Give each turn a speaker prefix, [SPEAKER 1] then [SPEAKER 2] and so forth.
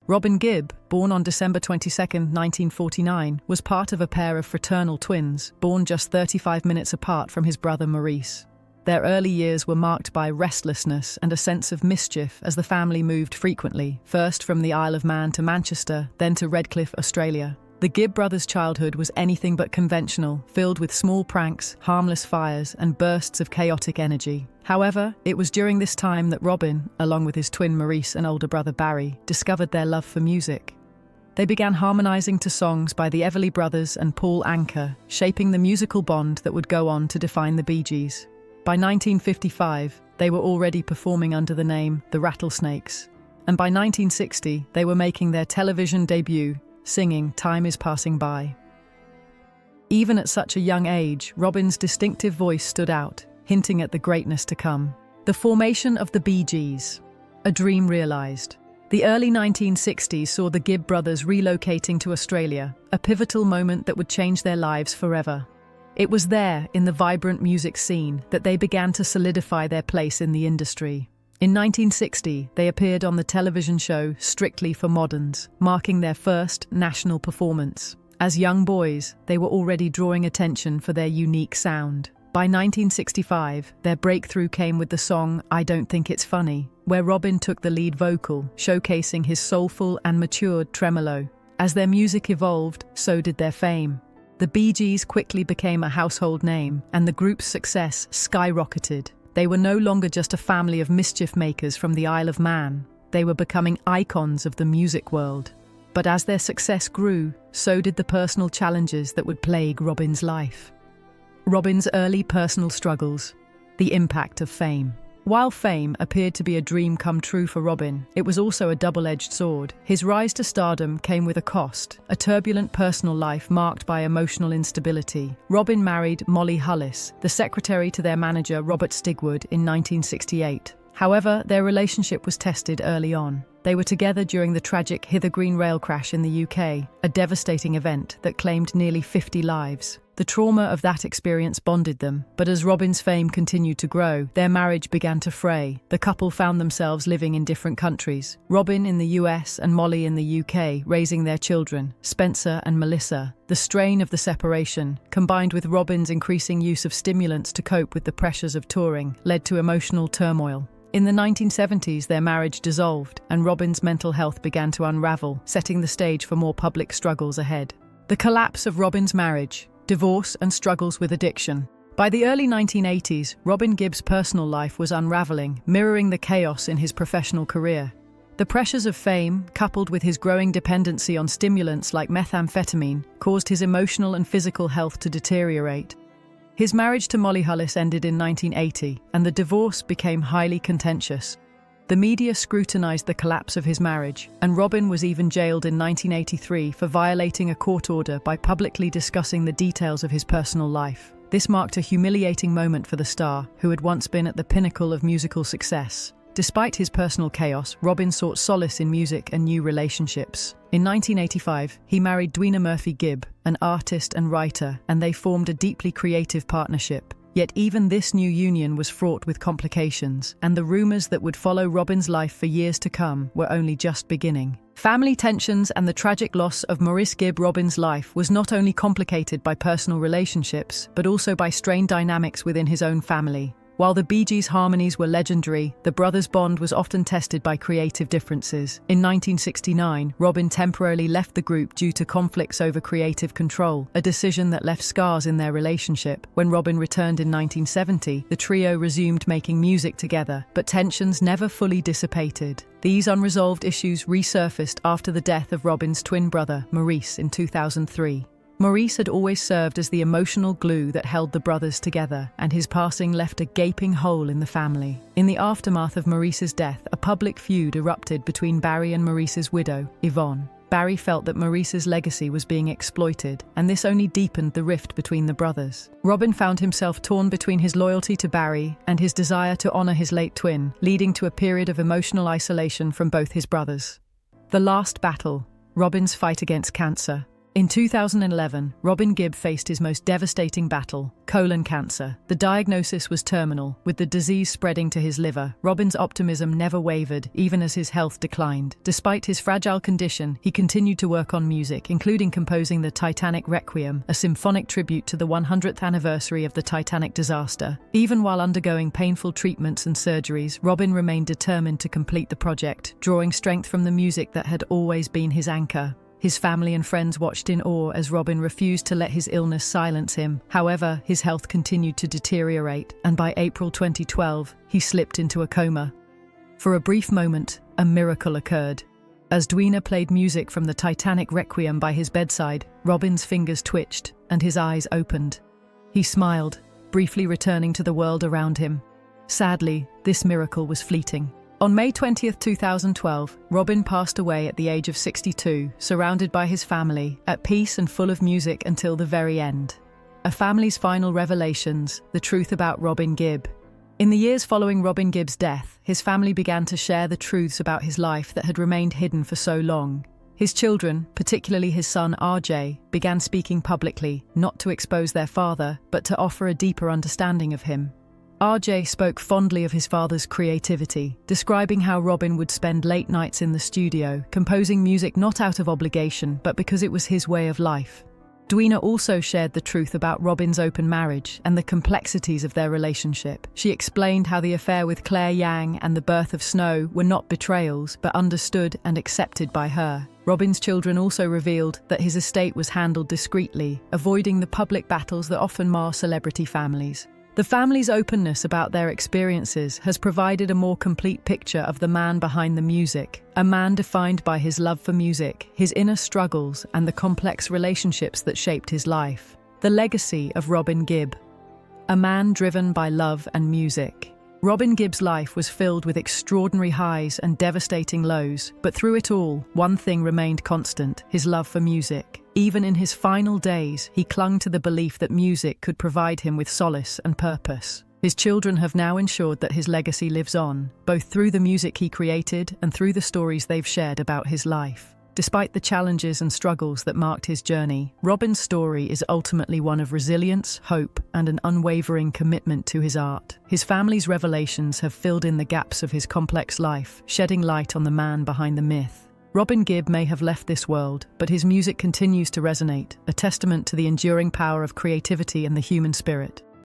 [SPEAKER 1] Robin Gibb, born on December 22, 1949, was part of a pair of fraternal twins, born just 35 minutes apart from his brother Maurice. Their early years were marked by restlessness and a sense of mischief as the family moved frequently, first from the Isle of Man to Manchester, then to Redcliffe, Australia. The Gibb brothers' childhood was anything but conventional, filled with small pranks, harmless fires, and bursts of chaotic energy. However, it was during this time that Robin, along with his twin Maurice and older brother Barry, discovered their love for music. They began harmonizing to songs by the Everly Brothers and Paul Anka, shaping the musical bond that would go on to define the Bee Gees. By 1955, they were already performing under the name The Rattlesnakes, and by 1960, they were making their television debut, singing Time Is Passing By. Even at such a young age, Robin's distinctive voice stood out, hinting at the greatness to come. The formation of the Bee Gees, a dream realized. The early 1960s saw the Gibb brothers relocating to Australia, a pivotal moment that would change their lives forever. It was there, in the vibrant music scene, that they began to solidify their place in the industry. In 1960, they appeared on the television show Strictly for Moderns, marking their first national performance. As young boys, they were already drawing attention for their unique sound. By 1965, their breakthrough came with the song I Don't Think It's Funny, where Robin took the lead vocal, showcasing his soulful and matured tremolo. As their music evolved, so did their fame. The Bee Gees quickly became a household name, and the group's success skyrocketed. They were no longer just a family of mischief makers from the Isle of Man. They were becoming icons of the music world. But as their success grew, so did the personal challenges that would plague Robin's life. Robin's early personal struggles, the impact of fame. While fame appeared to be a dream come true for Robin, it was also a double-edged sword. His rise to stardom came with a cost, a turbulent personal life marked by emotional instability. Robin married Molly Hullis, the secretary to their manager Robert Stigwood, in 1968. However, their relationship was tested early on. They were together during the tragic Hither Green rail crash in the UK, a devastating event that claimed nearly 50 lives. The trauma of that experience bonded them, but as Robin's fame continued to grow, their marriage began to fray. The couple found themselves living in different countries. Robin in the US and Molly in the UK, raising their children, Spencer and Melissa. The strain of the separation, combined with Robin's increasing use of stimulants to cope with the pressures of touring, led to emotional turmoil. In the 1970s, their marriage dissolved, and Robin's mental health began to unravel, setting the stage for more public struggles ahead. The collapse of Robin's marriage, divorce, and struggles with addiction. By the early 1980s, Robin Gibb's personal life was unraveling, mirroring the chaos in his professional career. The pressures of fame, coupled with his growing dependency on stimulants like methamphetamine, caused his emotional and physical health to deteriorate. His marriage to Molly Hullis ended in 1980, and the divorce became highly contentious. The media scrutinized the collapse of his marriage, and Robin was even jailed in 1983 for violating a court order by publicly discussing the details of his personal life. This marked a humiliating moment for the star, who had once been at the pinnacle of musical success. Despite his personal chaos, Robin sought solace in music and new relationships. In 1985, he married Dwina Murphy Gibb, an artist and writer, and they formed a deeply creative partnership. Yet even this new union was fraught with complications, and the rumors that would follow Robin's life for years to come were only just beginning. Family tensions and the tragic loss of Maurice Gibb. Robin's life was not only complicated by personal relationships, but also by strained dynamics within his own family. While the Bee Gees' harmonies were legendary, the brothers' bond was often tested by creative differences. In 1969, Robin temporarily left the group due to conflicts over creative control, a decision that left scars in their relationship. When Robin returned in 1970, the trio resumed making music together, but tensions never fully dissipated. These unresolved issues resurfaced after the death of Robin's twin brother, Maurice, in 2003. Maurice had always served as the emotional glue that held the brothers together, and his passing left a gaping hole in the family. In the aftermath of Maurice's death, a public feud erupted between Barry and Maurice's widow, Yvonne. Barry felt that Maurice's legacy was being exploited, and this only deepened the rift between the brothers. Robin found himself torn between his loyalty to Barry and his desire to honor his late twin, leading to a period of emotional isolation from both his brothers. The last battle, Robin's fight against cancer. In 2011, Robin Gibb faced his most devastating battle, colon cancer. The diagnosis was terminal, with the disease spreading to his liver. Robin's optimism never wavered, even as his health declined. Despite his fragile condition, he continued to work on music, including composing the Titanic Requiem, a symphonic tribute to the 100th anniversary of the Titanic disaster. Even while undergoing painful treatments and surgeries, Robin remained determined to complete the project, drawing strength from the music that had always been his anchor. His family and friends watched in awe as Robin refused to let his illness silence him. However, his health continued to deteriorate, and by April 2012, he slipped into a coma. For a brief moment, a miracle occurred. As Dwina played music from the Titanic Requiem by his bedside, Robin's fingers twitched and his eyes opened. He smiled, briefly returning to the world around him. Sadly, this miracle was fleeting. On May 20, 2012, Robin passed away at the age of 62, surrounded by his family, at peace and full of music until the very end. A family's final revelations, the truth about Robin Gibb. In the years following Robin Gibb's death, his family began to share the truths about his life that had remained hidden for so long. His children, particularly his son RJ, began speaking publicly, not to expose their father, but to offer a deeper understanding of him. RJ spoke fondly of his father's creativity, describing how Robin would spend late nights in the studio, composing music not out of obligation, but because it was his way of life. Dwina also shared the truth about Robin's open marriage and the complexities of their relationship. She explained how the affair with Claire Yang and the birth of Snow were not betrayals, but understood and accepted by her. Robin's children also revealed that his estate was handled discreetly, avoiding the public battles that often mar celebrity families. The family's openness about their experiences has provided a more complete picture of the man behind the music, a man defined by his love for music, his inner struggles, and the complex relationships that shaped his life. The legacy of Robin Gibb. A man driven by love and music. Robin Gibb's life was filled with extraordinary highs and devastating lows, but through it all, one thing remained constant: his love for music. Even in his final days, he clung to the belief that music could provide him with solace and purpose. His children have now ensured that his legacy lives on, both through the music he created and through the stories they've shared about his life. Despite the challenges and struggles that marked his journey, Robin's story is ultimately one of resilience, hope, and an unwavering commitment to his art. His family's revelations have filled in the gaps of his complex life, shedding light on the man behind the myth. Robin Gibb may have left this world, but his music continues to resonate, a testament to the enduring power of creativity and the human spirit.